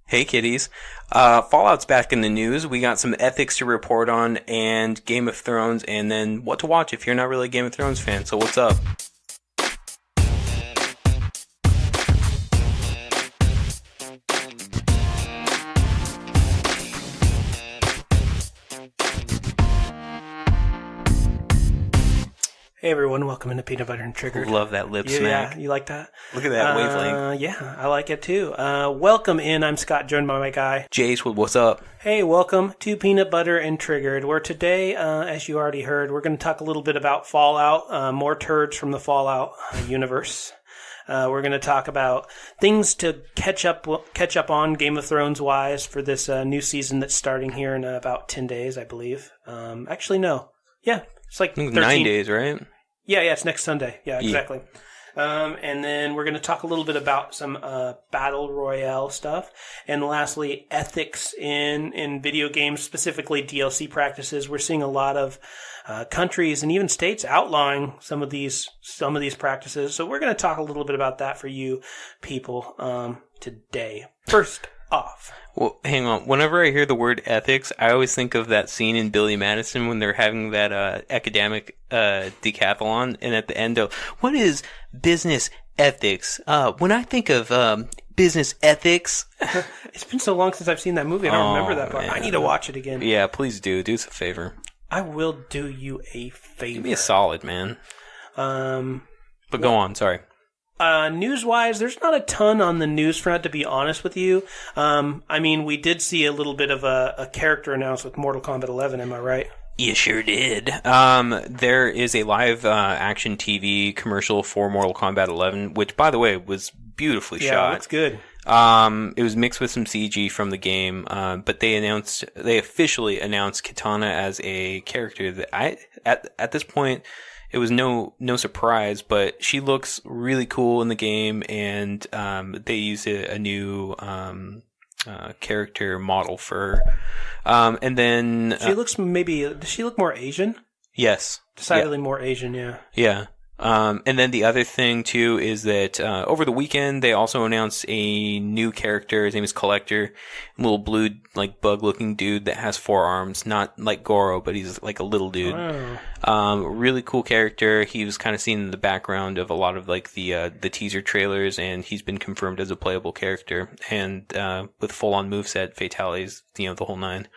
Hey kitties. Fallout's back in the news. We got some ethics to report on and Game of Thrones and then what to watch if you're not really a Game of Thrones fan. So what's up? Hey everyone, welcome into Peanut Butter and Triggered. Love that lip smack. Yeah, you like that? Look at that wavelength. Yeah, I like it too. Welcome in. I'm Scott, joined by my guy. Jace, what's up? Hey, welcome to Peanut Butter and Triggered, where today, as you already heard, we're going to talk a little bit about Fallout, more turds from the Fallout universe. We're going to talk about things to catch up on Game of Thrones wise for this new season that's starting here in about 10 days, I believe. Actually, no. Yeah. It's like 13. 9 days, right? Yeah, it's next Sunday. Yeah, exactly. And then we're going to talk a little bit about some Battle Royale stuff. And lastly, ethics in video games, specifically DLC practices. We're seeing a lot of countries and even states outlawing some of these practices. So we're going to talk a little bit about that for you people today. First off. Well, hang on. Whenever I hear the word ethics, I always think of that scene in Billy Madison when they're having that academic decathlon, and at the end of, what is business ethics? When I think of business ethics... It's been so long since I've seen that movie, I don't remember that part. Man. I need to watch it again. Yeah, please do. Do us a favor. I will do you a favor. Give me a solid, man. But go on, sorry. News-wise, there's not a ton on the news front, to be honest with you. I mean, we did see a little bit of a character announced with Mortal Kombat 11, am I right? You sure did. There is a live action TV commercial for Mortal Kombat 11, which, by the way, was beautifully shot. Yeah, looks good. It was mixed with some CG from the game, but they officially announced Kitana as a character that at this point, it was no surprise, but she looks really cool in the game, and they used a new character model for her. And then she looks does she look more Asian? Yes. Decidedly more Asian, yeah. Yeah. And then the other thing, too, is that over the weekend, they also announced a new character. His name is Collector. A little blue, like, bug-looking dude that has 4 arms. Not like Goro, but he's like a little dude. Oh. Really cool character. He was kind of seen in the background of a lot of, like, the teaser trailers, and he's been confirmed as a playable character. And with full-on moveset, fatalities, the whole 9.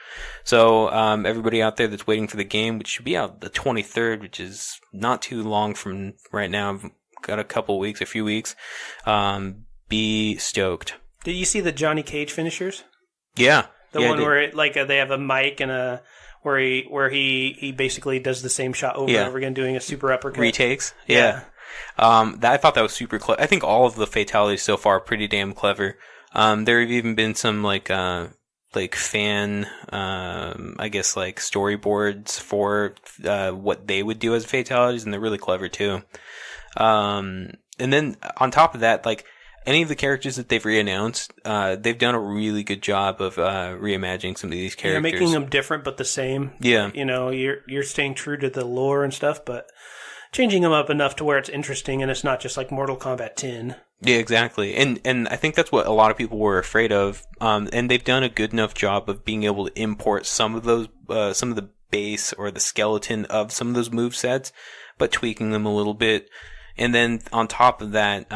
So everybody out there that's waiting for the game, which should be out the 23rd, which is not too long from right now, I've got a few weeks. Be stoked. Did you see the Johnny Cage finishers? Yeah. The one where they have a mic and where he basically does the same shot over and over again, doing a super uppercut. Retakes. Yeah. I thought that was super clever. I think all of the fatalities so far are pretty damn clever. There have even been some like fan, I guess like storyboards for, what they would do as fatalities, and they're really clever too. And then on top of that, like any of the characters that they've re-announced, they've done a really good job of, reimagining some of these characters. You're making them different but the same. Yeah. You're staying true to the lore and stuff, but changing them up enough to where it's interesting and it's not just like Mortal Kombat 10. Yeah, exactly. And I think that's what a lot of people were afraid of. And they've done a good enough job of being able to import some of those, some of the base or the skeleton of some of those movesets, but tweaking them a little bit. And then on top of that,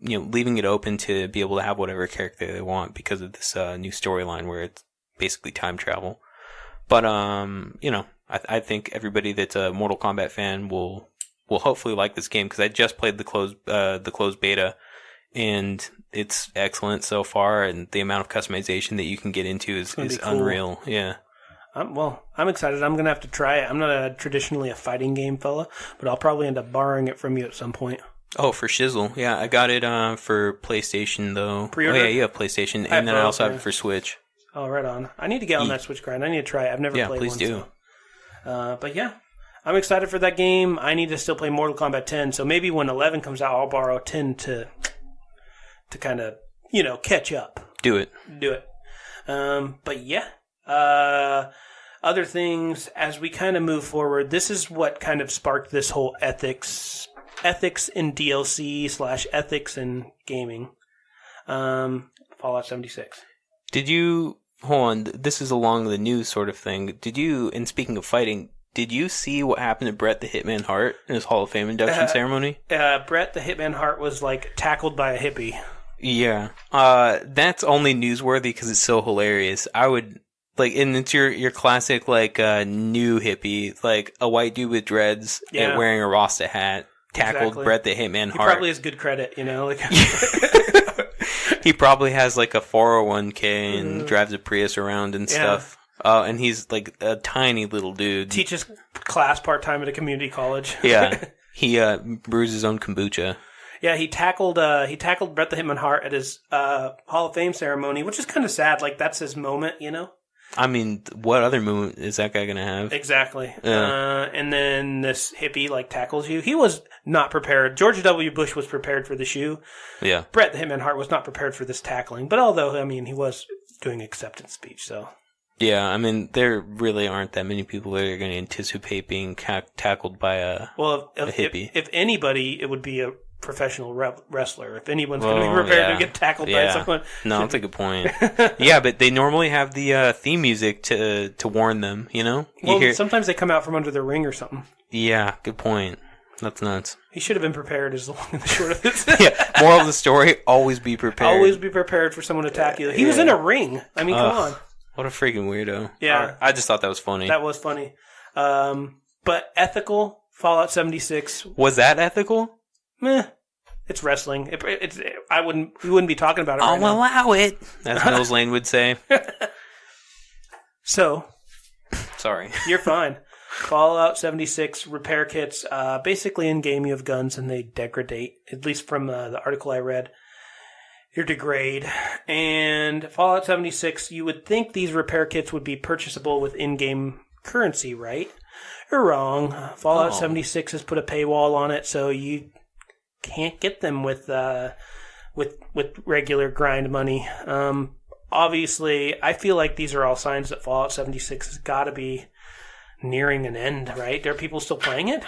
leaving it open to be able to have whatever character they want because of this new storyline where it's basically time travel. But I think everybody that's a Mortal Kombat fan will hopefully like this game because I just played the closed beta, and it's excellent so far. And the amount of customization that you can get into is cool. Unreal. Yeah. I'm excited. I'm gonna have to try it. I'm not traditionally a fighting game fella, but I'll probably end up borrowing it from you at some point. Oh, for shizzle. Yeah, I got it for PlayStation though. Pre-order? Oh yeah, you have PlayStation, and then I also have it for Switch. Oh, right on. I need to get on that Switch grind. I need to try it. I've never played one. Yeah, please do. So. But yeah, I'm excited for that game. I need to still play Mortal Kombat 10, so maybe when 11 comes out, I'll borrow 10 to kind of, catch up. Do it. But yeah, other things, as we kind of move forward, this is what kind of sparked this whole ethics in DLC / ethics in gaming. Fallout 76. Did you... Hold on, this is along the news sort of thing. Did you, and speaking of fighting, did you see what happened to Bret the Hitman Hart in his Hall of Fame induction ceremony? Bret the Hitman Hart was, like, tackled by a hippie. Yeah. That's only newsworthy because it's so hilarious. I would... Like, and it's your classic, like, new hippie, like, a white dude with dreads and wearing a Rasta hat, tackled Bret the Hitman Hart. He probably has good credit, you know? Like, he probably has, like, a 401k and drives a Prius around and stuff. And he's, like, a tiny little dude. Teaches class part-time at a community college. Yeah. He brews his own kombucha. Yeah, he tackled Bret the Hitman Hart at his Hall of Fame ceremony, which is kind of sad. Like, that's his moment, you know? I mean, what other movement is that guy going to have? Exactly. Yeah. And then this hippie, like, tackles you. He was not prepared. George W. Bush was prepared for the shoe. Yeah. Bret the Hitman Hart was not prepared for this tackling. But although, I mean, he was doing acceptance speech, so... Yeah, I mean, there really aren't that many people that are going to anticipate being tackled by a hippie. If anybody, it would be a professional wrestler. If anyone's going to be prepared to get tackled by someone. No, that's a good point. Yeah, but they normally have the theme music to warn them, you know? Sometimes they come out from under the ring or something. Yeah, good point. That's nuts. He should have been prepared is the long and the short of it. Yeah, moral of the story, always be prepared. Always be prepared for someone to attack you. He was in a ring. I mean, come on. What a freaking weirdo. Yeah. I just thought that was funny. That was funny. But ethical, Fallout 76. Was that ethical? Meh. It's wrestling. We wouldn't be talking about it right now. I'll allow it, as Mills Lane would say. So. Sorry. You're fine. Fallout 76 repair kits. Basically in game you have guns and they degrade, at least from the article I read. You degrade. And Fallout 76, you would think these repair kits would be purchasable with in-game currency, right? You're wrong. Fallout 76 has put a paywall on it, so you can't get them with regular grind money. Obviously, I feel like these are all signs that Fallout 76 has got to be nearing an end, right? Are people still playing it?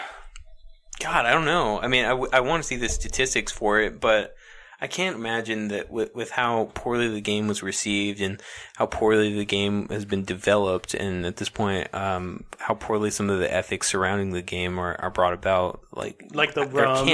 God, I don't know. I mean, I want to see the statistics for it, but I can't imagine that with how poorly the game was received and how poorly the game has been developed, and at this point, how poorly some of the ethics surrounding the game are brought about. Like the rum.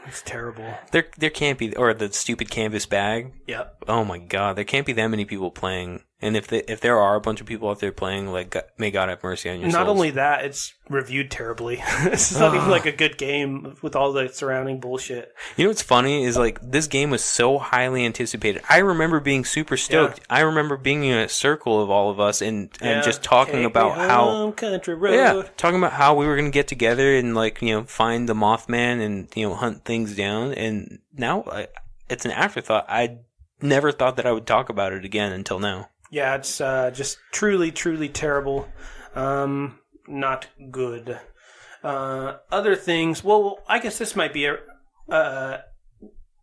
It's terrible. There can't be, or the stupid canvas bag. Yep. Oh my God, there can't be that many people playing. And if there are a bunch of people out there playing, like, may God have mercy on your souls. Not only that, it's reviewed terribly. It's not even like a good game with all the surrounding bullshit. You know what's funny is, like, this game was so highly anticipated. I remember being super stoked. Yeah. I remember being in a circle of all of us and just talking about how country road. Yeah, talking about how we were going to get together and, like, you know, find the Mothman and, you know, hunt things down. And now it's an afterthought. I never thought that I would talk about it again until now. Yeah, it's just truly, truly terrible. Not good. Other things. Well, I guess this might be a.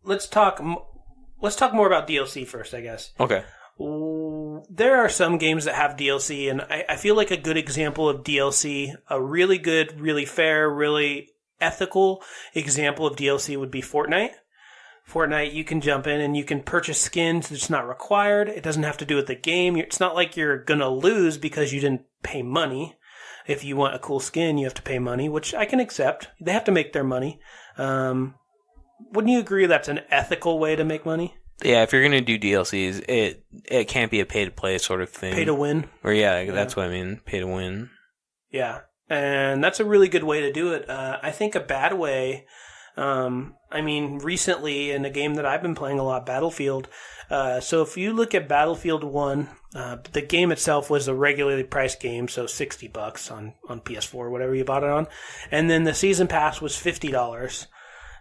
Let's talk more about DLC first, I guess. Okay. There are some games that have DLC, and I feel like a good example of DLC, a really good, really fair, really ethical example of DLC would be Fortnite. Fortnite, you can jump in and you can purchase skins. It's not required. It doesn't have to do with the game. It's not like you're going to lose because you didn't pay money. If you want a cool skin, you have to pay money, which I can accept. They have to make their money. Wouldn't you agree that's an ethical way to make money? Yeah, if you're going to do DLCs, it can't be a pay-to-play sort of thing. Pay to win? Or yeah, that's what I mean. Pay to win. Yeah, and that's a really good way to do it. I think a bad way... recently in a game that I've been playing a lot, Battlefield. So if you look at Battlefield 1, the game itself was a regularly priced game, so $60 on PS4, whatever you bought it on. And then the season pass was $50.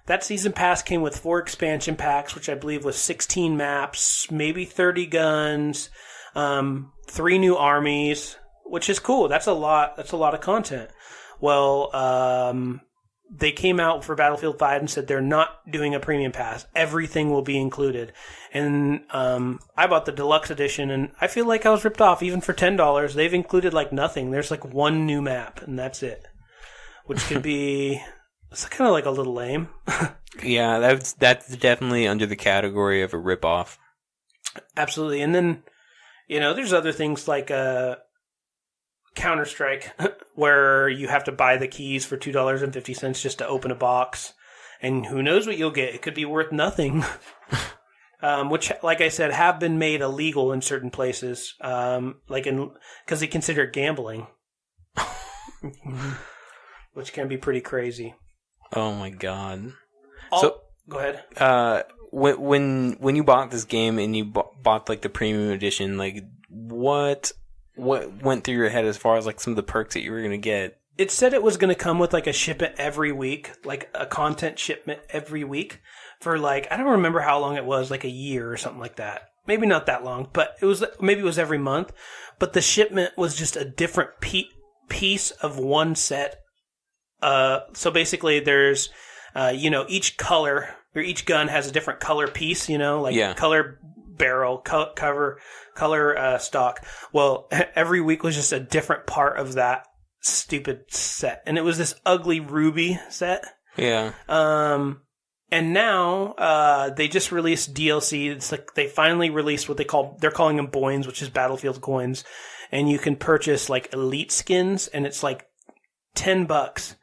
That season pass came with 4 expansion packs, which I believe was 16 maps, maybe 30 guns, 3 new armies, which is cool. That's a lot of content. Well, they came out for Battlefield 5 and said they're not doing a premium pass. Everything will be included. And I bought the deluxe edition, and I feel like I was ripped off. Even for $10, they've included like nothing. There's like 1 new map, and that's it. Which could be... It's kind of like a little lame. Yeah, that's definitely under the category of a rip-off. Absolutely. And then There's other things like Counter-Strike where you have to buy the keys for $2.50 just to open a box. And who knows what you'll get. It could be worth nothing. Which, like I said, have been made illegal in certain places, because they consider it gambling. Which can be pretty crazy. Oh my god! Go ahead. When you bought this game and you bought like the premium edition, like what went through your head as far as like some of the perks that you were gonna get? It said it was going to come with like a shipment every week, like a content shipment every week for like, I don't remember how long it was, like a year or something like that. Maybe not that long, but maybe it was every month. But the shipment was just a different piece of one set. So basically there's, each color or each gun has a different color piece, color barrel, color stock. Well, every week was just a different part of that stupid set, and it was this ugly ruby set. Yeah. And now they just released DLC. It's like they finally released what they're calling them boins, which is Battlefield coins, and you can purchase like elite skins, and it's like $10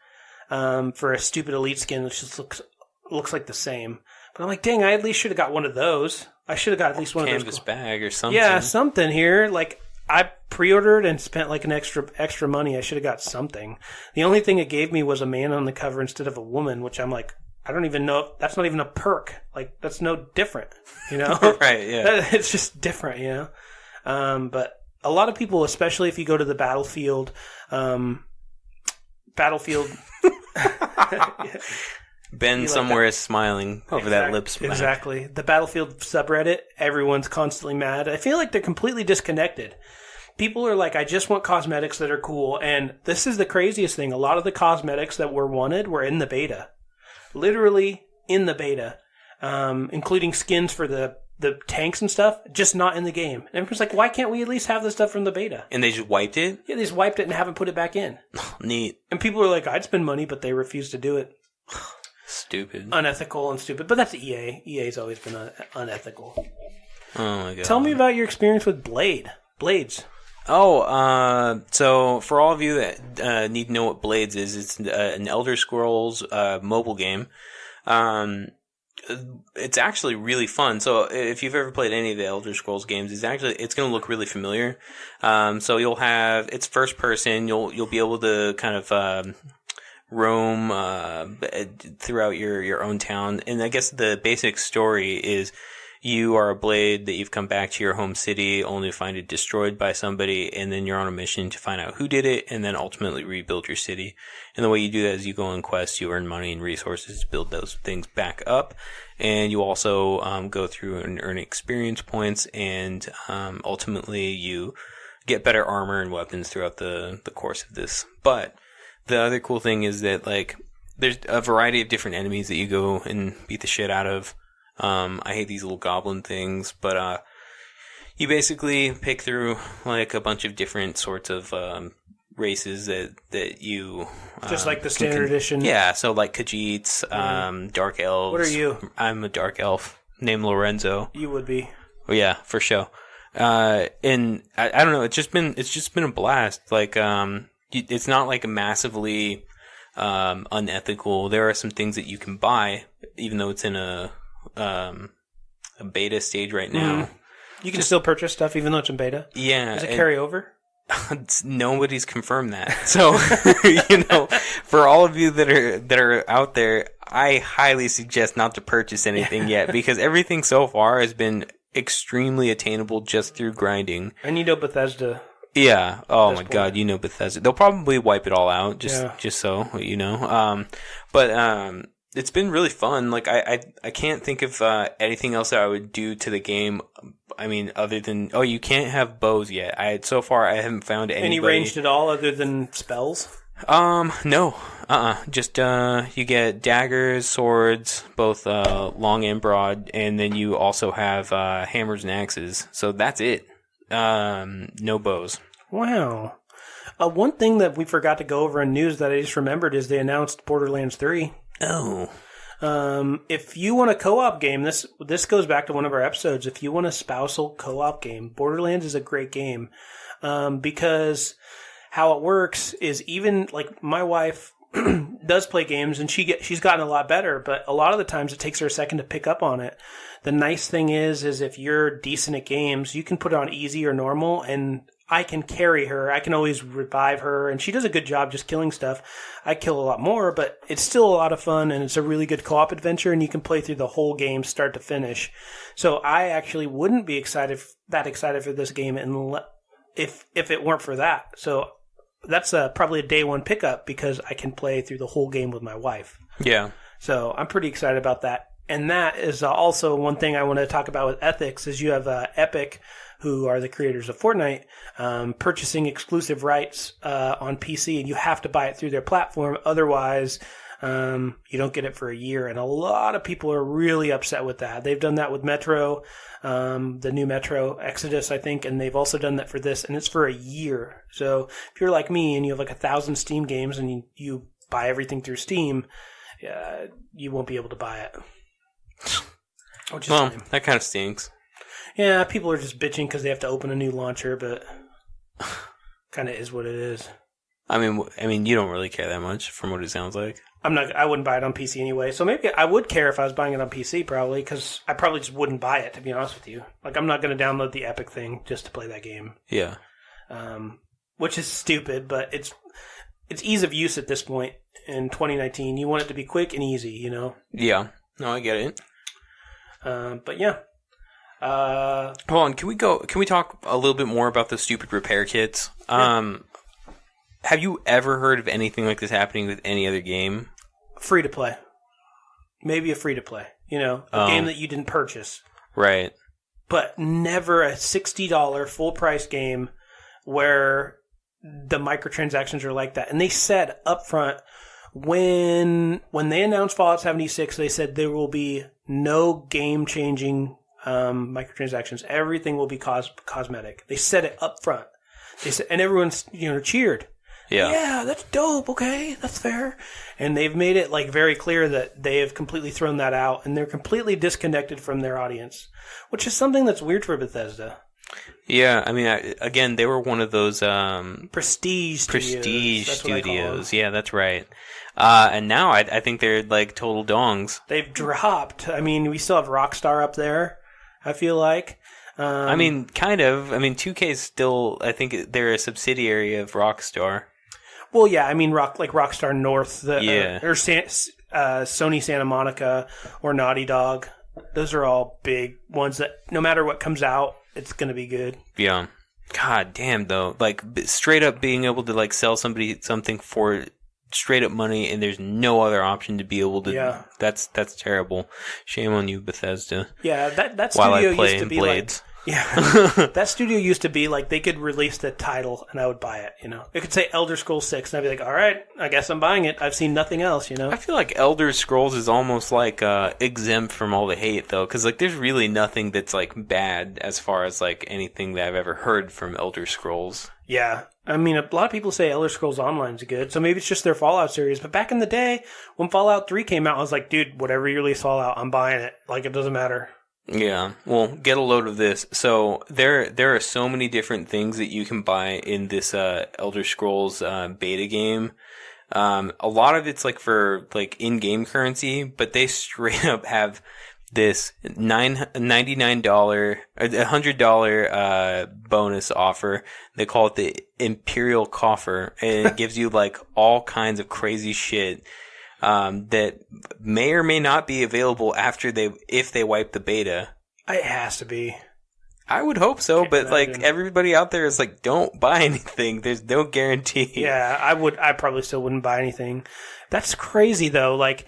for a stupid elite skin, which just looks like the same. But I'm like, dang, I at least should have got one of those. I should have got at least one of those. Canvas bag or something. Yeah, something here. Like, I pre-ordered and spent like an extra money. I should have got something. The only thing it gave me was a man on the cover instead of a woman, which I'm like, I don't even know. That's not even a perk. Like, that's no different, Right, yeah. It's just different, But a lot of people, especially if you go to the Battlefield... Ben somewhere is smiling over that lip smack. Exactly. The Battlefield subreddit, everyone's constantly mad. I feel like they're completely disconnected. People are like, I just want cosmetics that are cool. And this is the craziest thing. A lot of the cosmetics that were wanted were in the beta. Literally in the beta. Including skins for the tanks and stuff, just not in the game. And everyone's like, why can't we at least have the stuff from the beta? And they just wiped it? Yeah, they just wiped it and haven't put it back in. Neat. And people are like, I'd spend money, but they refuse to do it. Stupid. Unethical and stupid. But that's EA. EA's always been unethical. Oh my god. Tell me about your experience with Blades. Oh, so for all of you that need to know what Blades is, it's an Elder Scrolls mobile game. It's actually really fun. So if you've ever played any of the Elder Scrolls games, it's going to look really familiar. So you'll have, it's first person. You'll be able to kind of roam throughout your own town. And I guess the basic story is you are a blade that you've come back to your home city only to find it destroyed by somebody, and then you're on a mission to find out who did it and then ultimately rebuild your city. And the way you do that is you go on quests, you earn money and resources to build those things back up, and you also go through and earn experience points, and ultimately you get better armor and weapons throughout the course of this. But the other cool thing is that, like, there's a variety of different enemies that you go and beat the shit out of. I hate these little goblin things, but you basically pick through like a bunch of different sorts of races that you just like the standard edition. Yeah, so like Khajiits, dark elves. What are you? I'm a dark elf named Lorenzo. You would be. Well, yeah, for sure. And I don't know. It's just been a blast. Like it's not like a massively unethical. There are some things that you can buy, even though it's in a beta stage right now. You can still purchase stuff even though it's in beta? Yeah. Does it carry over? Nobody's confirmed that. So, for all of you that are out there, I highly suggest not to purchase anything yet, because everything so far has been extremely attainable just through grinding. And Bethesda. Yeah. Oh my god, Bethesda. They'll probably wipe it all out just so, But it's been really fun. Like, I can't think of anything else that I would do to the game. I mean, other than, you can't have bows yet. So far I haven't found anybody. Any ranged at all other than spells? No. Just you get daggers, swords, both long and broad, and then you also have hammers and axes. So that's it. No bows. Wow. One thing that we forgot to go over in news that I just remembered is they announced Borderlands 3. Oh. If you want a co-op game, this goes back to one of our episodes. If you want a spousal co-op game, Borderlands is a great game, because how it works is, even like my wife does play games, and she's gotten a lot better, but a lot of the times it takes her a second to pick up on it. The nice thing is if you're decent at games, you can put it on easy or normal, and I can carry her. I can always revive her, and she does a good job just killing stuff. I kill a lot more, but it's still a lot of fun, and it's a really good co-op adventure, and you can play through the whole game start to finish. So I actually wouldn't be that excited for this game if it weren't for that. So that's probably a day one pickup, because I can play through the whole game with my wife. Yeah. So I'm pretty excited about that. And that is also one thing I want to talk about with ethics, is you have Epic, who are the creators of Fortnite, purchasing exclusive rights on PC, and you have to buy it through their platform. Otherwise, you don't get it for a year. And a lot of people are really upset with that. They've done that with Metro, the new Metro Exodus, I think, and they've also done that for this, and it's for a year. So if you're like me and you have like 1,000 Steam games and you buy everything through Steam, you won't be able to buy it. Well, that kind of stinks. Yeah, people are just bitching because they have to open a new launcher, but kind of is what it is. I mean, you don't really care that much, from what it sounds like. I wouldn't buy it on PC anyway. So maybe I would care if I was buying it on PC, probably, because I probably just wouldn't buy it, to be honest with you. Like, I'm not going to download the Epic thing just to play that game. Yeah. Which is stupid, but it's ease of use at this point in 2019. You want it to be quick and easy, you know? Yeah. No, I get it. But yeah. Hold on, can we talk a little bit more about the stupid repair kits? Yeah. Have you ever heard of anything like this happening with any other game? Free to play. Maybe a free to play. You know, a game that you didn't purchase. Right. But never a $60 full price game where the microtransactions are like that. And they said up front, when they announced Fallout 76, they said there will be no game-changing microtransactions. Everything will be cosmetic. They said it up front. They said, and everyone's cheered. Yeah, that's dope. Okay, that's fair. And they've made it like very clear that they have completely thrown that out, and they're completely disconnected from their audience, which is something that's weird for Bethesda. Yeah, I mean, again, they were one of those prestige studios. Yeah, that's right. And now I think they're like total dongs. They've dropped. I mean, we still have Rockstar up there, I feel like. I mean, kind of. I mean, 2K is still, I think they're a subsidiary of Rockstar. Well, yeah, I mean, Rockstar North, or Sony Santa Monica, or Naughty Dog. Those are all big ones that no matter what comes out, it's going to be good. Yeah. God damn, though. Like, straight up being able to, like, sell somebody something for straight up money, and there's no other option to be able to. Yeah. That's terrible. Shame on you, Bethesda. Yeah, that studio used to be Blades. like. Yeah, that studio used to be like they could release the title and I would buy it. It could say Elder Scrolls 6 and I'd be like, all right, I guess I'm buying it. I've seen nothing else. I feel like Elder Scrolls is almost like exempt from all the hate though, because like there's really nothing that's like bad as far as like anything that I've ever heard from Elder Scrolls. Yeah, I mean a lot of people say Elder Scrolls Online's good, so maybe it's just their Fallout series. But back in the day when Fallout 3 came out, I was like, dude, whatever you release Fallout, I'm buying it. Like it doesn't matter. Yeah, well, get a load of this. So there are so many different things that you can buy in this Elder Scrolls beta game. A lot of it's like for like in-game currency, but they straight up have this $99 $100 bonus offer. They call it the Imperial Coffer, and it gives you like all kinds of crazy shit. That may or may not be available if they wipe the beta. It has to be. I would hope so, but like everybody out there is like, don't buy anything. There's no guarantee. Yeah, I probably still wouldn't buy anything. That's crazy though. Like,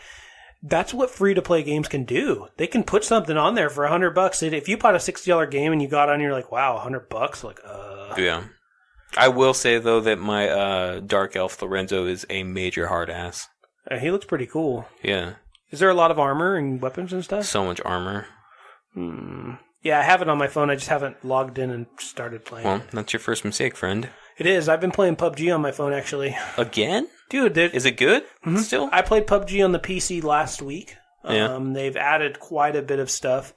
that's what free to play games can do. They can put something on there for $100. If you bought a $60 game and you got on, you're like, wow, $100. Like, Yeah. I will say though that my Dark Elf Lorenzo is a major hard ass. He looks pretty cool. Yeah. Is there a lot of armor and weapons and stuff? So much armor. Yeah, I have it on my phone. I just haven't logged in and started playing. Well, that's your first mistake, friend. It is. I've been playing PUBG on my phone, actually. Again? Dude, is it good still? I played PUBG on the PC last week. They've added quite a bit of stuff.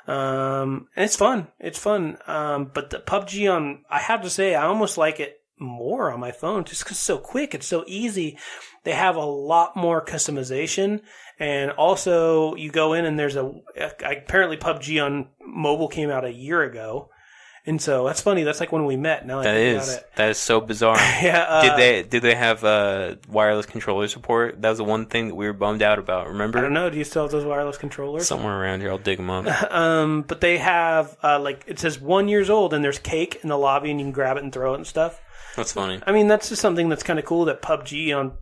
And it's fun. It's fun. But the PUBG I have to say, I almost like it more on my phone just because it's so quick. It's so easy. They have a lot more customization. And also, you go in and apparently PUBG on mobile came out a year ago. And so that's funny. That's like when we met. Now that is so bizarre. Yeah. Did they have wireless controller support? That was the one thing that we were bummed out about. Remember? I don't know. Do you still have those wireless controllers? Somewhere around here. I'll dig them up. But they have it says 1 year old, and there's cake in the lobby, and you can grab it and throw it and stuff. That's funny. I mean, that's just something that's kind of cool that PUBG on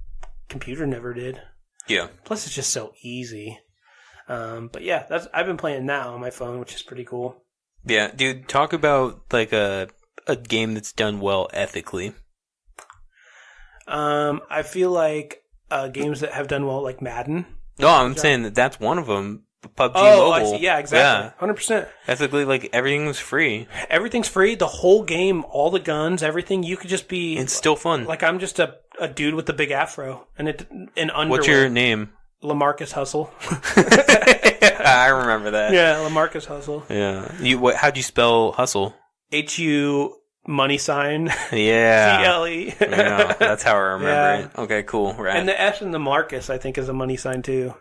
computer never did. Yeah. Plus, it's just so easy. But yeah, I've been playing that on my phone, which is pretty cool. Yeah, dude, talk about like a game that's done well ethically. I feel like games that have done well, like Madden. No, I'm saying that's one of them. PUBG Mobile. I see. Yeah, exactly. Yeah. 100%. Ethically, like everything was free. Everything's free. The whole game, all the guns, everything. You could just be. It's still fun. Like I'm just a dude with a big afro and underwear. What's your name? LaMarcus Hustle. I remember that. Yeah, LaMarcus Hustle. Yeah. How'd you spell hustle? HU money sign. Yeah. CLE. Yeah, that's how I remember it. Okay, cool. Right. And the S in the Marcus, I think, is a money sign too.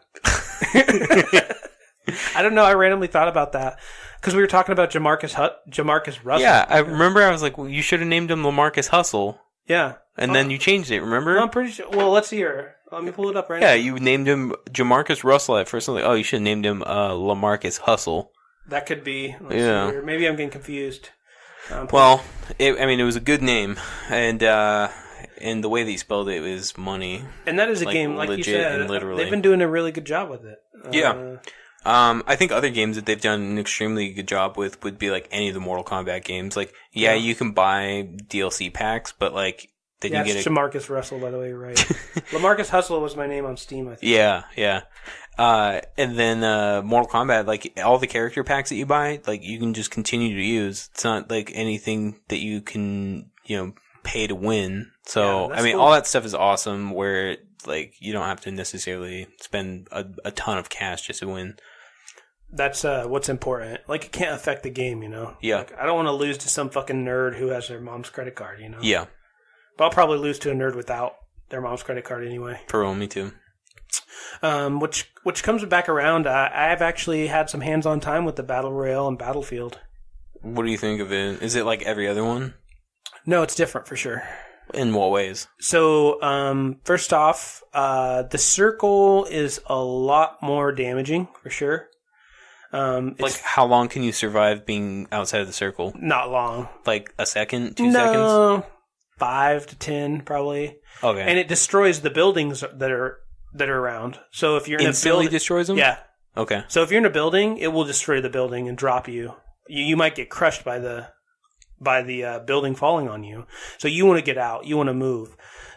I don't know. I randomly thought about that because we were talking about Jamarcus Russell. Yeah, I remember. I was like, well, you should have named him LaMarcus Hustle. Yeah. And then you changed it, remember? No, I'm pretty sure. Well, let's see here. Let me pull it up right now. Yeah, you named him Jamarcus Russell at first. I'm like, oh, you should have named him LaMarcus Hustle. That could be. Yeah. Maybe I'm getting confused. Well, it was a good name. And the way that you spelled it was money. And that is a game, like you said. And literally. They've been doing a really good job with it. Yeah. I think other games that they've done an extremely good job with would be like any of the Mortal Kombat games. Like, yeah, you can buy DLC packs, but like, then you get Jamarcus Russell, by the way, right? LaMarcus Hustle was my name on Steam, I think. Yeah. And then Mortal Kombat, like all the character packs that you buy, like you can just continue to use. It's not like anything that you can, pay to win. So, I mean, cool. all that stuff is awesome where like you don't have to necessarily spend a ton of cash just to win. That's what's important. Like, it can't affect the game, Yeah. Like, I don't want to lose to some fucking nerd who has their mom's credit card, Yeah. But I'll probably lose to a nerd without their mom's credit card anyway. For real, me too. Which comes back around. I've actually had some hands-on time with the Battle Royale and Battlefield. What do you think of it? Is it like every other one? No, it's different for sure. In what ways? So, first off, the circle is a lot more damaging for sure. Like, how long can you survive being outside of the circle? Not long. Like a second, 2 seconds? No, 5 to 10 probably. Okay. And it destroys the buildings that are around. So if you're in instantly a building, destroys them? Yeah. Okay. So if you're in a building, it will destroy the building and drop you. You might get crushed by the building falling on you. So you want to get out. You want to move.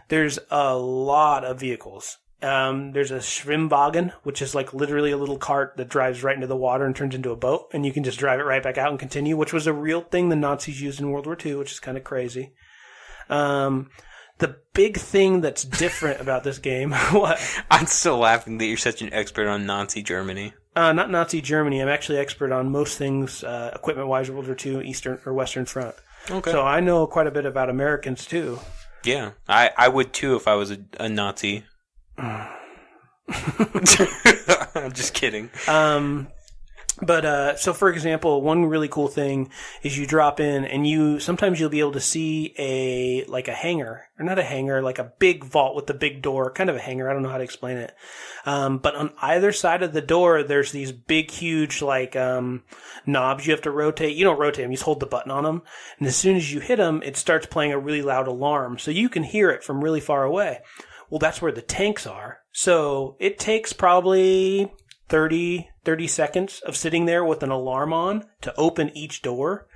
There's a lot of vehicles. There's a Schwimmwagen, which is like literally a little cart that drives right into the water and turns into a boat, and you can just drive it right back out and continue, which was a real thing the Nazis used in World War II, which is kind of crazy. The big thing that's different about this game, what? I'm still laughing that you're such an expert on Nazi Germany. Not Nazi Germany. I'm actually expert on most things equipment-wise, World War II, Eastern or Western Front. Okay. So I know quite a bit about Americans too. Yeah, I would too if I was a Nazi. I'm just kidding. But so for example, one really cool thing is you drop in and sometimes you'll be able to see a hangar, or not a hangar, like a big vault with a big door, kind of a hangar. I don't know how to explain it. But on either side of the door, there's these big, huge, knobs you have to rotate. You don't rotate them. You just hold the button on them. And as soon as you hit them, it starts playing a really loud alarm. So you can hear it from really far away. Well, that's where the tanks are. So it takes probably 30 seconds of sitting there with an alarm on to open each door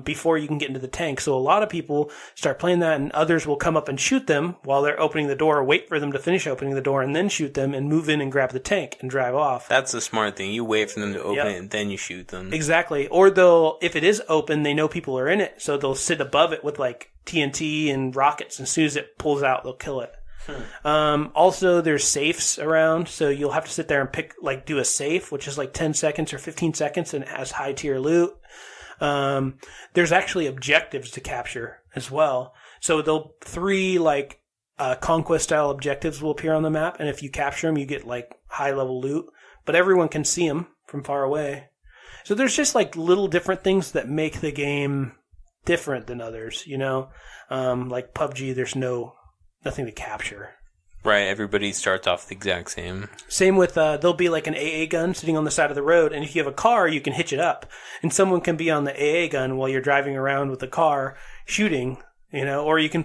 before you can get into the tank. So a lot of people start playing that, and others will come up and shoot them while they're opening the door, wait for them to finish opening the door, and then shoot them and move in and grab the tank and drive off. That's the smart thing. You wait for them to open it, and then you shoot them. Exactly. Or if it is open, they know people are in it, so they'll sit above it with like TNT and rockets, and as soon as it pulls out, they'll kill it. Also, there's safes around, so you'll have to sit there and do a safe, which is like 10 seconds or 15 seconds, and it has high tier loot. There's actually objectives to capture as well. So three conquest style objectives will appear on the map, and if you capture them, you get like high level loot, but everyone can see them from far away. So there's just like little different things that make the game different than others, you know? Like PUBG, there's nothing to capture. Right, everybody starts off the exact same. Same with, there'll be like an AA gun sitting on the side of the road, and if you have a car, you can hitch it up. And someone can be on the AA gun while you're driving around with the car shooting, you know, or you can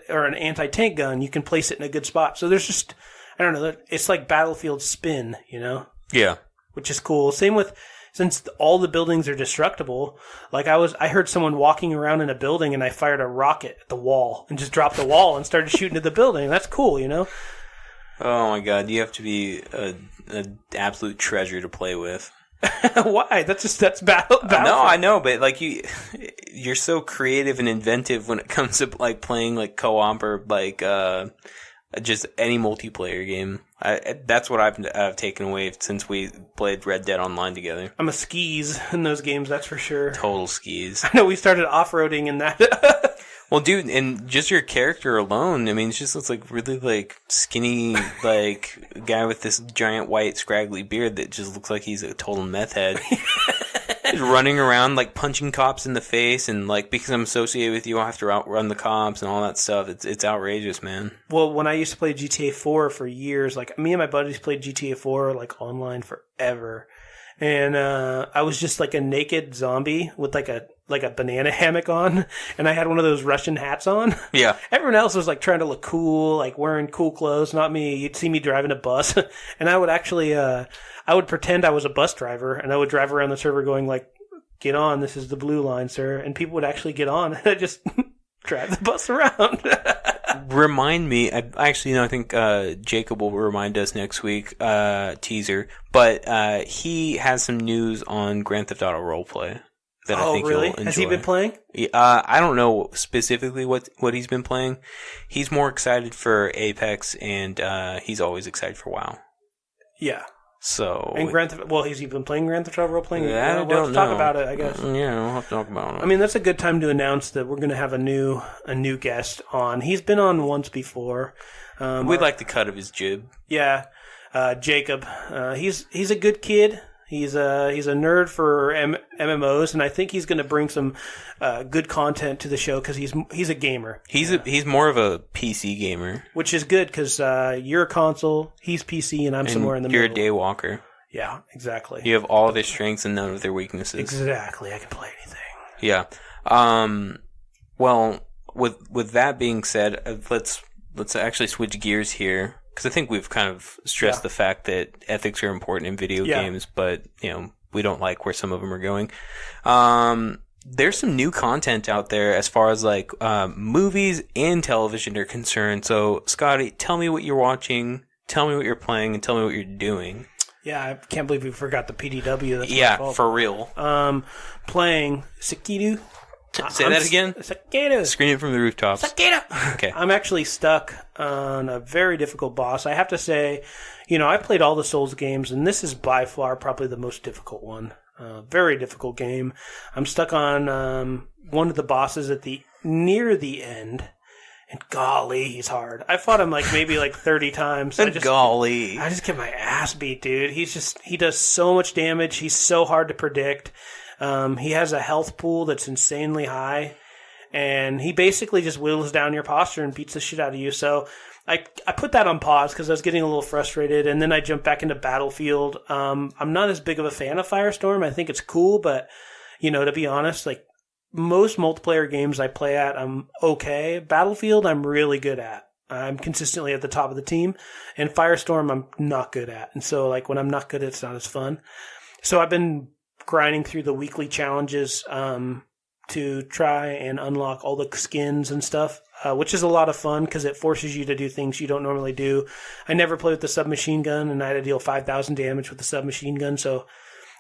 or an anti-tank gun, you can place it in a good spot. So there's just, I don't know, it's like Battlefield spin, you know? Yeah. Which is cool. Same with, since all the buildings are destructible, like I heard someone walking around in a building and I fired a rocket at the wall and just dropped the wall and started shooting at the building. That's cool, you know? Oh my god, you have to be an absolute treasure to play with. Why? That's battle. No, I know, but like you're so creative and inventive when it comes to like playing like co-op or like just any multiplayer game. That's what I've taken away since we played Red Dead Online together. I'm a skis in those games, that's for sure. Total skis. I know we started off-roading in that. Well, dude, and just your character alone, I mean, it just looks like really like skinny, like guy with this giant white scraggly beard that just looks like he's a total meth head. He's running around like punching cops in the face, and like because I'm associated with you, I have to outrun the cops and all that stuff. It's outrageous, man. Well, when I used to play GTA 4 for years, like me and my buddies played GTA 4 like online forever, and I was just like a naked zombie with like a banana hammock on, and I had one of those Russian hats on. Yeah. Everyone else was like trying to look cool, like wearing cool clothes. Not me. You'd see me driving a bus, and I would actually, I would pretend I was a bus driver, and I would drive around the server going like, "Get on, this is the blue line, sir," and people would actually get on, and I just drive the bus around. Remind me, I think Jacob will remind us next week, teaser, but he has some news on Grand Theft Auto Roleplay. That I think really? You'll enjoy. Has he been playing? I don't know specifically what he's been playing. He's more excited for Apex, and he's always excited for WoW. Yeah. So. And has he been playing Grand Theft Auto Role-Playing? I don't know. Let's talk about it, I guess. Yeah, we'll have to talk about it. I mean, that's a good time to announce that we're going to have a new guest on. He's been on once before. We like the cut of his jib. Yeah. Jacob. He's a good kid. He's a nerd for MMOs, and I think he's going to bring some good content to the show because he's a gamer. He's more of a PC gamer, which is good because you're a console, he's PC, and I'm somewhere in the middle. You're a day walker. Yeah, exactly. You have all of their strengths and none of their weaknesses. Exactly. I can play anything. Yeah. Well, with that being said, let's actually switch gears here. Because I think we've kind of stressed the fact that ethics are important in video games, but we don't like where some of them are going. There's some new content out there as far as like movies and television are concerned. So, Scotty, tell me what you're watching, tell me what you're playing, and tell me what you're doing. Yeah, I can't believe we forgot the PDW. That's yeah, for real. Playing Sekiro. Say that again? Sekiro. Scream it from the rooftops. Sekiro. Okay. I'm actually stuck on a very difficult boss. I have to say, I played all the Souls games, and this is by far probably the most difficult one. Very difficult game. I'm stuck on one of the bosses near the end, and golly, he's hard. I fought him maybe 30 times. Golly. I just get my ass beat, dude. He does so much damage. He's so hard to predict. He has a health pool that's insanely high, and he basically just whittles down your posture and beats the shit out of you. So I put that on pause because I was getting a little frustrated, and then I jumped back into Battlefield. I'm not as big of a fan of Firestorm. I think it's cool, but, to be honest, most multiplayer games I play at, I'm okay. Battlefield, I'm really good at. I'm consistently at the top of the team, and Firestorm, I'm not good at. And so, when I'm not good, it's not as fun. So I've been grinding through the weekly challenges to try and unlock all the skins and stuff, which is a lot of fun because it forces you to do things you don't normally do. I never played with the submachine gun, and I had to deal 5,000 damage with the submachine gun, so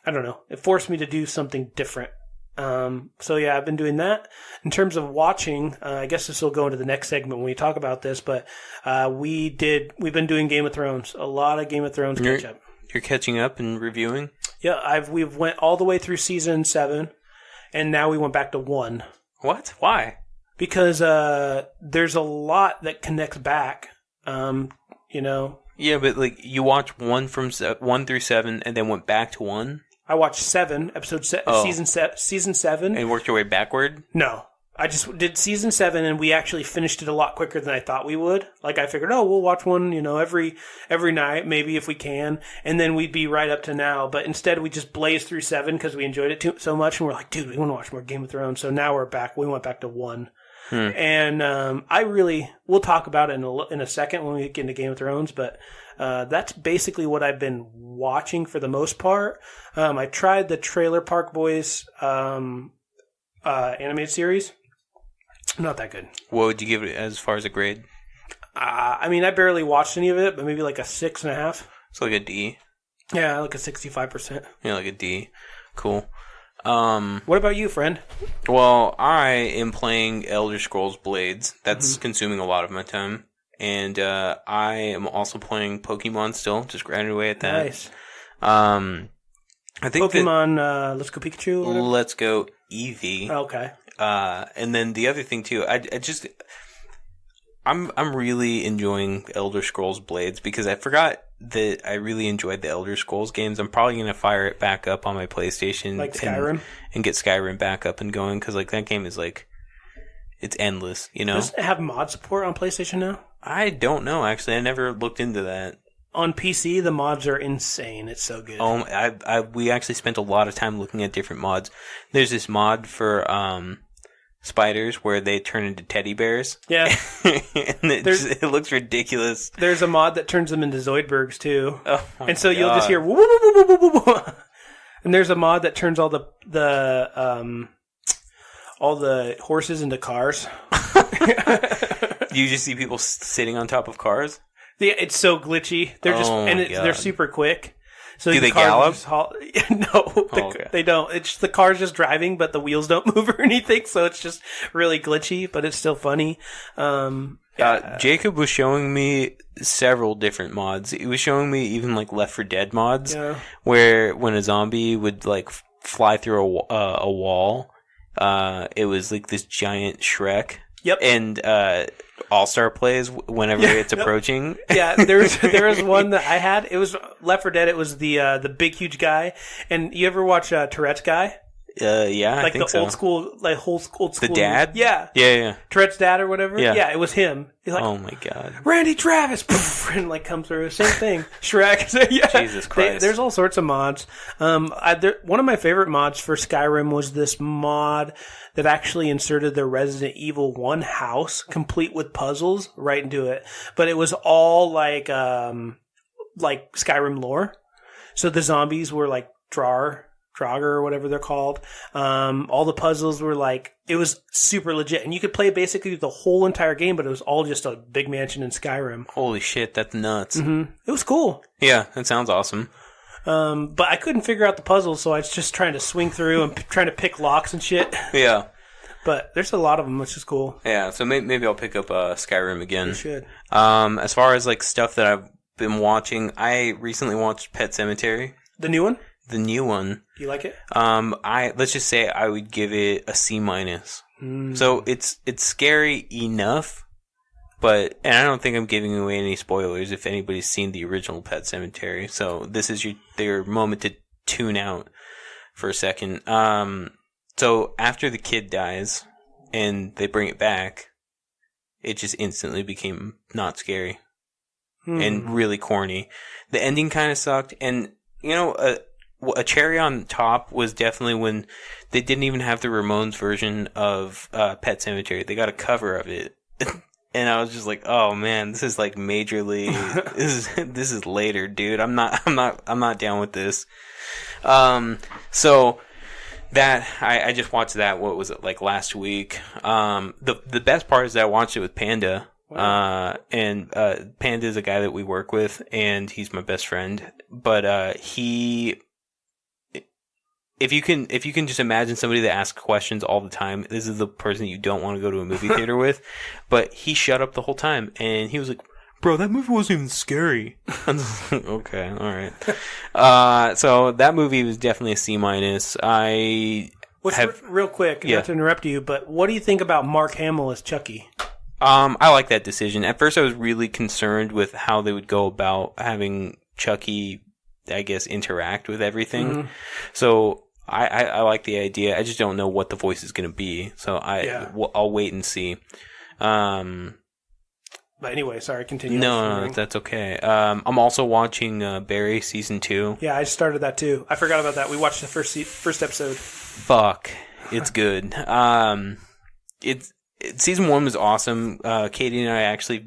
I don't know. It forced me to do something different. So yeah, I've been doing that. In terms of watching, I guess this will go into the next segment when we talk about this, but we've been doing Game of Thrones. A lot of Game of Thrones catch up. You're catching up and reviewing? Yeah, we've went all the way through season 7, and now we went back to 1. What? Why? Because there's a lot that connects back. Yeah, but like you watched 1 through 7, and then went back to 1. I watched 7 season 7, and worked your way backward. No, I just did season 7, and we actually finished it a lot quicker than I thought we would. Like I figured, we'll watch one, every night, maybe if we can, and then we'd be right up to now. But instead, we just blazed through 7 because we enjoyed it so much, and we're like, dude, we want to watch more Game of Thrones. So now we're back. We went back to 1. And we'll talk about it in a second when we get into Game of Thrones, but that's basically what I've been watching for the most part. I tried the Trailer Park Boys animated series. Not that good. What would you give it as far as a grade? I barely watched any of it, but maybe like a 6.5. So like a D? Yeah, like a 65%. Yeah, like a D. Cool. What about you, friend? Well, I am playing Elder Scrolls Blades. That's consuming a lot of my time. And I am also playing Pokemon still, just grinding away at that. Nice. I think Pokemon Let's Go Pikachu or whatever? Let's Go Eevee. Okay. And then the other thing too, I'm really enjoying Elder Scrolls Blades because I forgot that I really enjoyed the Elder Scrolls games. I'm probably going to fire it back up on my PlayStation. Like Skyrim? And get Skyrim back up and going because like that game is like, it's endless, Does it have mod support on PlayStation now? I don't know, actually. I never looked into that. On PC, the mods are insane. It's so good. We actually spent a lot of time looking at different mods. There's this mod for spiders where they turn into teddy bears. Yeah. And it looks ridiculous. There's a mod that turns them into Zoidbergs, too. Oh my And so God. you'll just hear woo, woo, woo, woo, woo, woo. And there's a mod that turns all the horses into cars. You just see people sitting on top of cars? Yeah, it's so glitchy. They're they're super quick. So do the they gallop? No, Okay. they don't. It's the car's just driving, but the wheels don't move or anything. So it's just really glitchy, but it's still funny. Jacob was showing me several different mods. He was showing me even like Left 4 Dead mods, where when a zombie would like fly through a wall, it was like this giant Shrek. Yep. And All-Star plays whenever it's approaching. Yeah, there was one that I had. It was Left 4 Dead. It was the big huge guy. And you ever watch Tourette's guy? Yeah, like I think the so. old school, old school. The dad? Yeah. Yeah. Tourette's dad or whatever? Yeah. It was him. He's like, oh my God. Randy Travis! Poof, and like come through. Same thing. Shrek. Yeah. Jesus Christ. There's all sorts of mods. One of my favorite mods for Skyrim was this mod that actually inserted the Resident Evil 1 house, complete with puzzles, right into it. But it was all like Skyrim lore. So the zombies were like Draugr or whatever they're called. All the puzzles were like, it was super legit. And you could play basically the whole entire game, but it was all just a big mansion in Skyrim. Holy shit, that's nuts. Mm-hmm. It was cool. Yeah, that sounds awesome. But I couldn't figure out the puzzles, so I was just trying to swing through and trying to pick locks and shit. Yeah. But there's a lot of them, which is cool. Yeah, so maybe I'll pick up Skyrim again. You should. As far as like stuff that I've been watching, I recently watched Pet Sematary. The new one? The new one. Do you like it? Let's just say I would give it a C-. So it's scary enough, and I don't think I'm giving away any spoilers if anybody's seen the original Pet Sematary. So this is their moment to tune out for a second. So after the kid dies and they bring it back, it just instantly became not scary and really corny. The ending kind of sucked, and a cherry on top was definitely when they didn't even have the Ramones version of Pet Sematary. They got a cover of it. And I was just like, "Oh man, this is like majorly this is later, dude. I'm not down with this." So that I just watched that. What was it, like last week? The best part is that I watched it with Panda. Wow. And Panda is a guy that we work with, and he's my best friend. But if you can just imagine somebody that asks questions all the time, this is the person you don't want to go to a movie theater with. But he shut up the whole time, and he was like, "Bro, that movie wasn't even scary." Okay, all right. So that movie was definitely a C-. Real quick, not to interrupt you, but what do you think about Mark Hamill as Chucky? I like that decision. At first, I was really concerned with how they would go about having Chucky, I guess, interact with everything. Mm-hmm. So I like the idea. I just don't know what the voice is going to be. So I'll wait and see. But anyway, sorry, continue. No, that's okay. I'm also watching Barry season 2. Yeah, I started that too. I forgot about that. We watched the first episode. Fuck, it's good. Season 1 was awesome. Katie and I actually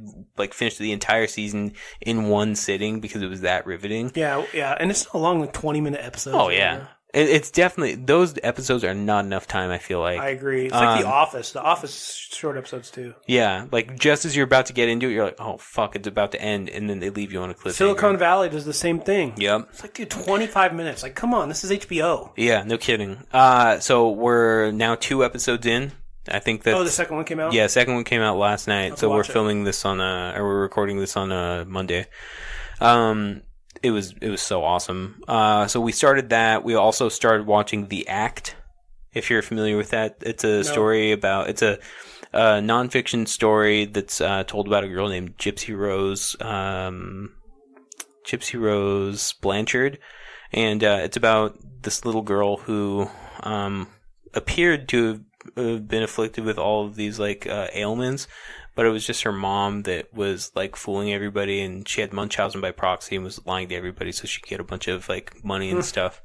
finished the entire season in one sitting because it was that riveting. Yeah, and it's a long 20-minute episode. Oh yeah. It's definitely, those episodes are not enough time, I feel like. I agree. It's like The Office. The Office short episodes too. Yeah, just as you're about to get into it, you're like, oh fuck, it's about to end, and then they leave you on a cliffhanger. Silicon Valley does the same thing. Yep. It's like, dude, 25 minutes. Like, come on, this is HBO. Yeah, no kidding. So we're now 2 episodes in. I think that. Oh, the second one came out? Yeah, the second one came out last night. So we're filming this on we're recording this on Monday. It was so awesome. So we started that. We also started watching The Act, if you're familiar with that. It's a story about, it's a nonfiction story that's told about a girl named Gypsy Rose Blanchard. And it's about this little girl who appeared to have been afflicted with all of these ailments, but it was just her mom that was fooling everybody, and she had Munchausen by proxy and was lying to everybody so she could get a bunch of money and stuff.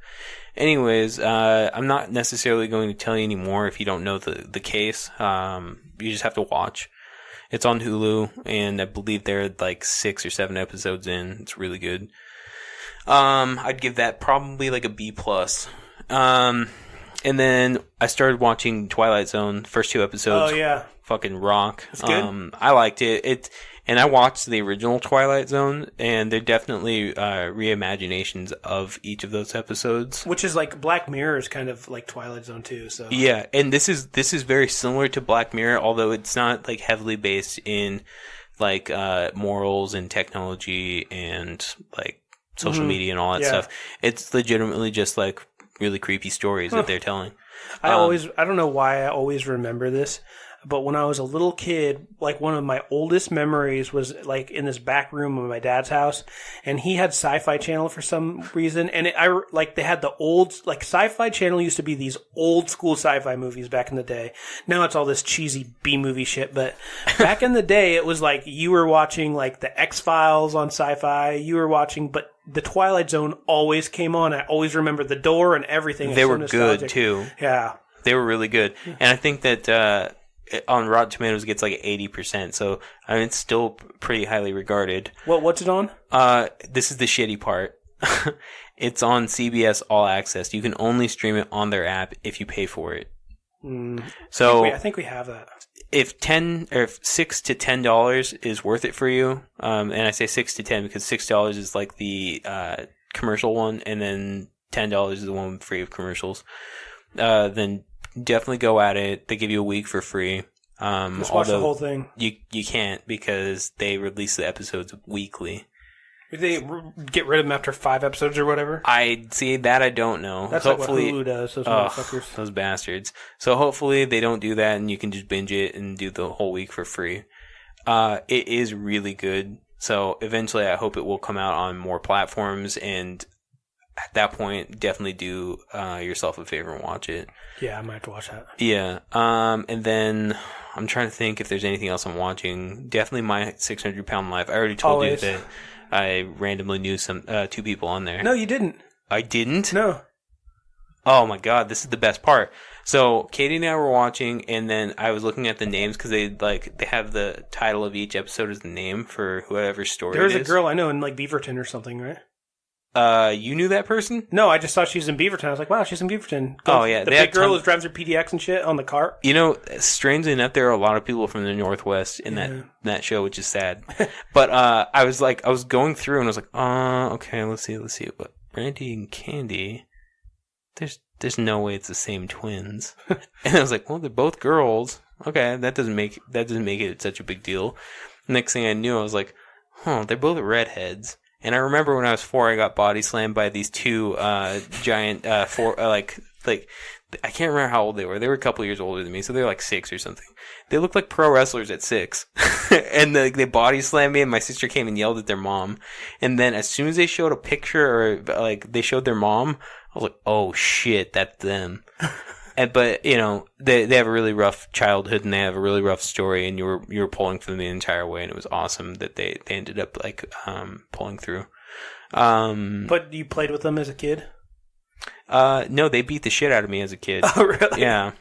Anyways, I'm not necessarily going to tell you anymore if you don't know the case. You just have to watch. It's on Hulu, and I believe they're 6 or 7 episodes in. It's really good. I'd give that probably a B+. And then I started watching Twilight Zone, first 2 episodes. Oh, yeah. Fucking rock. It's good. I liked it. And I watched the original Twilight Zone, and they're definitely reimaginations of each of those episodes. Which is Black Mirror is kind of like Twilight Zone too. So yeah, and this is very similar to Black Mirror, although it's not heavily based in morals and technology and social media and all that stuff. It's legitimately just really creepy stories that they're telling. I don't know why I always remember this, but when I was a little kid, one of my oldest memories was in this back room of my dad's house, and he had Sci-Fi Channel for some reason, and they had the old Sci-Fi Channel used to be these old school sci-fi movies back in the day. Now it's all this cheesy B movie shit, but back in the day it was you were watching the X-Files on Sci-Fi, you were watching, but the Twilight Zone always came on. I always remember the door and everything. They were good too. Yeah, they were really good, and I think that on Rotten Tomatoes it gets 80%. So I mean, it's still pretty highly regarded. What's it on? This is the shitty part. It's on CBS All Access. You can only stream it on their app if you pay for it. So I think we have that. If $6 to $10 is worth it for you, and I say 6 to 10 because $6 is the commercial one, and then $10 is the one free of commercials, then definitely go at it. They give you a week for free. Just watch the whole thing. You can't because they release the episodes weekly. Did they get rid of them after 5 episodes or whatever? I see that. I don't know. That's hopefully, what Hulu does. Those motherfuckers. Those bastards. So hopefully they don't do that, and you can just binge it and do the whole week for free. It is really good. So eventually, I hope it will come out on more platforms, and at that point, definitely do yourself a favor and watch it. Yeah, I might have to watch that. Yeah. And then I'm trying to think if there's anything else I'm watching. Definitely My 600-Pound Life. I already told you that I randomly knew 2 people on there. No, you didn't. I didn't? No. Oh my god, this is the best part. So Katie and I were watching, and then I was looking at the names because they have the title of each episode as the name for whoever story it is. There's a girl I know in Beaverton or something, right? You knew that person? No, I just thought she was in Beaverton. I was like, wow, she's in Beaverton. Oh yeah, the big girl who drives her PDX and shit on the cart. You know, strangely enough, there are a lot of people from the Northwest in that show, which is sad. But I was going through and I was like, okay, let's see what Brandy and Candy. there's no way it's the same twins. And I was like, well, they're both girls. Okay, that doesn't make it such a big deal. Next thing I knew, I was like, they're both redheads. And I remember when I was 4, I got body slammed by these two giant I can't remember how old they were. They were a couple years older than me, so they were like 6 or something. They looked like pro wrestlers at 6. And they body slammed me, and my sister came and yelled at their mom. And then as soon as they showed a picture, or like they showed their mom, I was like, oh shit, that's them. But they have a really rough childhood, and they have a really rough story, and you were pulling for them the entire way, and it was awesome that they ended up pulling through. But you played with them as a kid? No, they beat the shit out of me as a kid. Oh, really? Yeah.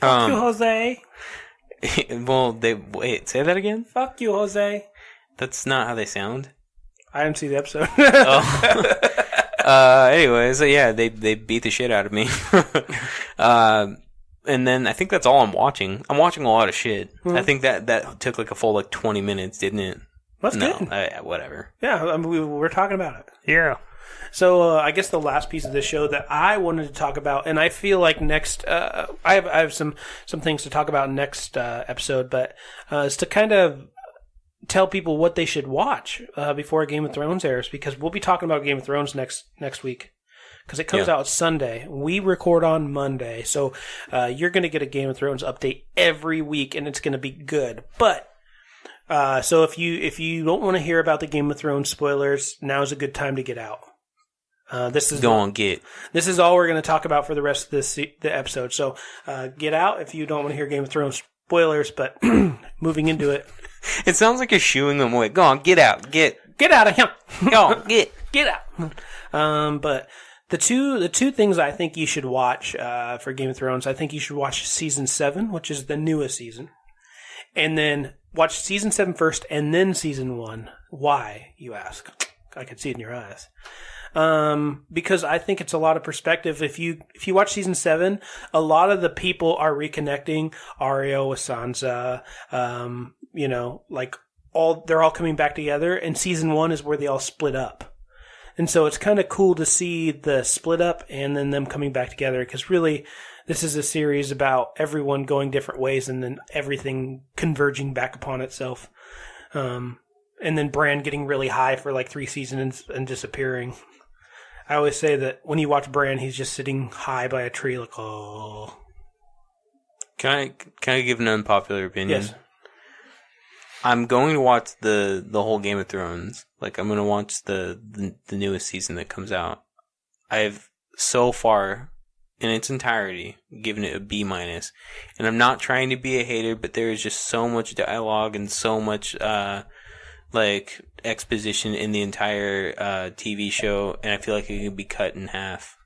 Fuck you, Jose. Well, wait, say that again? Fuck you, Jose. That's not how they sound. I didn't see the episode. Anyway, so yeah, they beat the shit out of me. And then I think that's all I'm watching. I'm watching a lot of shit. Mm-hmm. I think that took like a full 20 minutes, didn't it? That's good. Whatever. Yeah, we're talking about it. Yeah. So I guess the last piece of the show that I wanted to talk about, and I feel like next, I have some things to talk about next episode, but is to kind of tell people what they should watch before Game of Thrones airs, because we'll be talking about Game of Thrones next week, because it comes out Sunday. We record on Monday, so you're going to get a Game of Thrones update every week, and it's going to be good. But so if you don't want to hear about the Game of Thrones spoilers, now's a good time to get out. This is all we're going to talk about for the rest of the episode. So get out if you don't want to hear Game of Thrones spoilers. But moving into it, it sounds like you're shooing them away. Go on, get out, get out of here. Go on, get out. But the two things I think you should watch for Game of Thrones, I think you should watch season 7, which is the newest season, and then watch season 7 first, and then season 1. Why, you ask? I can see it in your eyes. Because I think it's a lot of perspective. If you watch season 7, a lot of the people are reconnecting. Arya with Sansa, they're all coming back together, and season 1 is where they all split up. And so it's kind of cool to see the split up and then them coming back together, because really this is a series about everyone going different ways and then everything converging back upon itself. And then Bran getting really high for like 3 seasons and disappearing. I always say that when you watch Bran, he's just sitting high by a tree, like, oh. Can I give an unpopular opinion? Yes. I'm going to watch the whole Game of Thrones. Like, I'm going to watch the newest season that comes out. I've so far, in its entirety, given it a B-. And I'm not trying to be a hater, but there is just so much dialogue and so much exposition in the entire TV show, and I feel like it could be cut in half.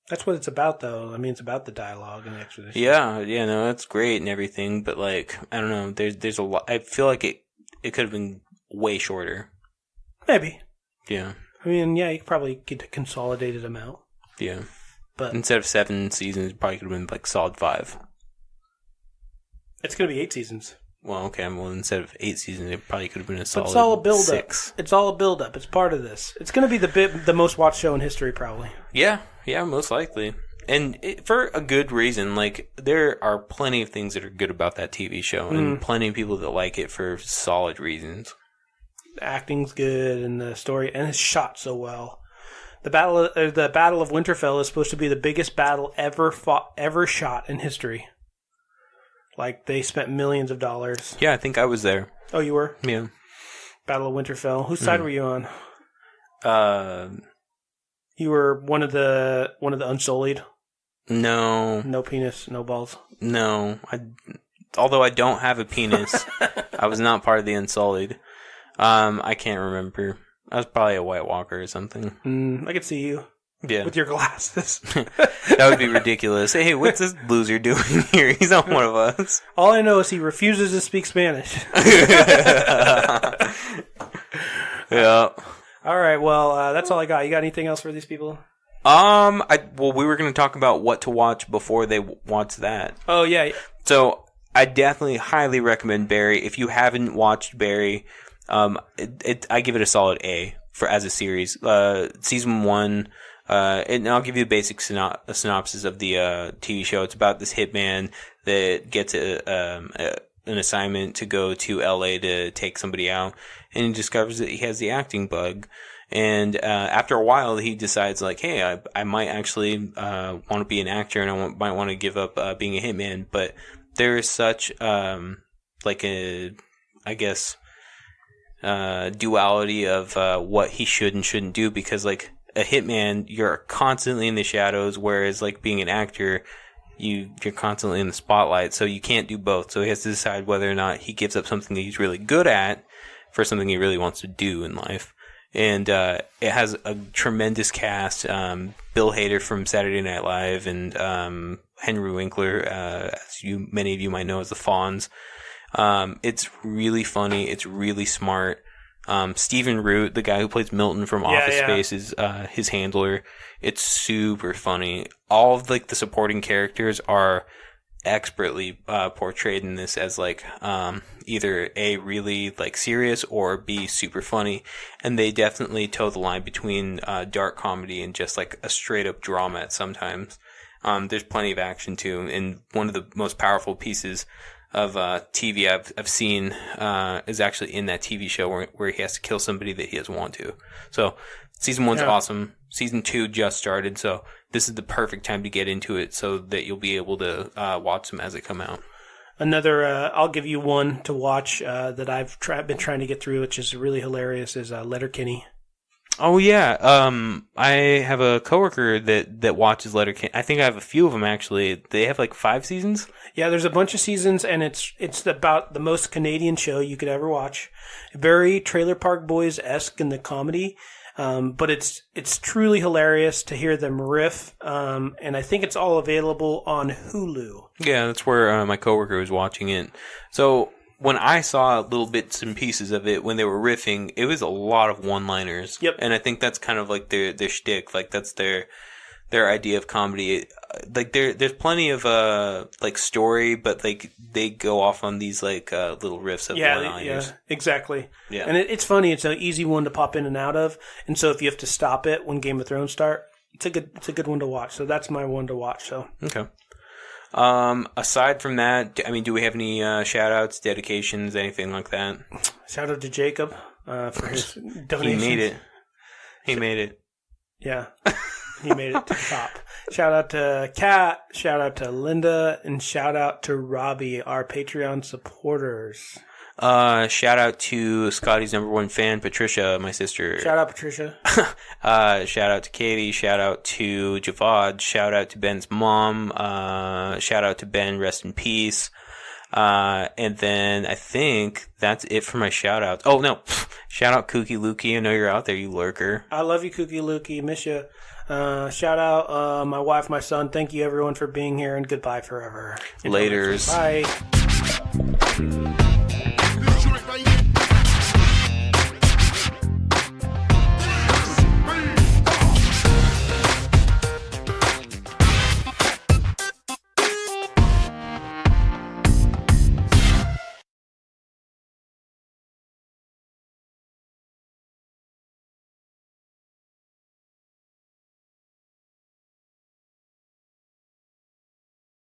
That's what it's about, though. I mean, it's about the dialogue and the exposition. Yeah, no, that's great and everything, but I don't know. There's a lot. I feel like it could have been way shorter. Maybe. Yeah. I mean, yeah, you could probably get a consolidated amount. Yeah. But instead of 7 seasons, it probably could have been solid 5. It's going to be 8 seasons. Well, okay. Well, instead of 8 seasons, it probably could have been a solid 6. It's all a build-up. It's all a build-up. It's part of this. It's going to be the most watched show in history, probably. Yeah, most likely. And for a good reason. There are plenty of things that are good about that TV show, and plenty of people that like it for solid reasons. The acting's good, and the story, and it's shot so well. The Battle of Winterfell is supposed to be the biggest battle ever shot in history. They spent millions of dollars. Yeah, I think I was there. Oh, you were? Yeah. Battle of Winterfell. Whose side were you on? You were one of the Unsullied? No. No penis, no balls? No. Although I don't have a penis, I was not part of the Unsullied. I can't remember. I was probably a White Walker or something. I could see you. Yeah. With your glasses. That would be ridiculous. Hey, what's this loser doing here? He's not one of us. All I know is he refuses to speak Spanish. Yeah. All right, well, that's all I got. You got anything else for these people? We were going to talk about what to watch before they watch that. Oh, yeah. So, I definitely highly recommend Barry. If you haven't watched Barry, I give it a solid A as a series. Season 1, and I'll give you the basic synopsis of the TV show. It's about this hitman that gets an assignment to go to LA to take somebody out, and he discovers that he has the acting bug. And after a while, he decides, like, hey, I might actually want to be an actor, and I might want to give up being a hitman. But there is such like a, I guess, duality of what he should and shouldn't do, because like a hitman, you're constantly in the shadows, whereas like being an actor, you're constantly in the spotlight, so you can't do both. So he has to decide whether or not he gives up something that he's really good at for something he really wants to do in life. And it has a tremendous cast. Bill Hader from Saturday Night Live, and Henry Winkler, as many of you might know as the Fonz. It's really funny. It's really smart. Stephen Root, the guy who plays Milton from Office Space, is his handler. It's super funny. All of like the supporting characters are expertly portrayed in this as like either A, really like serious, or B, super funny. And they definitely toe the line between dark comedy and just like a straight up drama at sometimes. There's plenty of action too, and one of the most powerful pieces of TV I've seen is actually in that TV show where he has to kill somebody that he doesn't want to. So season 1's awesome. Season 2 just started, so this is the perfect time to get into it so that you'll be able to watch them as they come out. Another, I'll give you one to watch that I've been trying to get through, which is really hilarious, is Letterkenny. Oh yeah, I have a coworker that watches Letterkenny. I think I have a few of them actually. They have like 5 seasons. Yeah, there's a bunch of seasons, and it's about the most Canadian show you could ever watch. Very Trailer Park Boys-esque in the comedy, but it's truly hilarious to hear them riff. And I think it's all available on Hulu. Yeah, that's where my coworker was watching it. So when I saw little bits and pieces of it when they were riffing, it was a lot of one-liners. Yep. And I think that's kind of like their shtick. Like that's their idea of comedy. Like there's plenty of like story, but like they go off on these like little riffs of one-liners. Yeah, exactly. Yeah. And it's funny. It's an easy one to pop in and out of. And so if you have to stop it when Game of Thrones start, it's a good one to watch. So that's my one to watch. So okay. Aside from that, I mean, do we have any shout outs, dedications, anything like that? Shout out to Jacob for his donations. He made it. Yeah. He made it to the top. Shout out to Kat, shout out to Linda, and shout out to Robbie, our Patreon supporters. Shout out to Scotty's #1 fan, Patricia, my sister. Shout out, Patricia. Shout out to Katie. Shout out to Javad. Shout out to Ben's mom. Shout out to Ben, rest in peace. And then I think that's it for my shout outs. Oh, no. Shout out Kooky Lukey. I know you're out there, you lurker. I love you, Kooky Lukey. Miss you. Shout out my wife, my son. Thank you, everyone, for being here, and goodbye forever. Laters. Bye.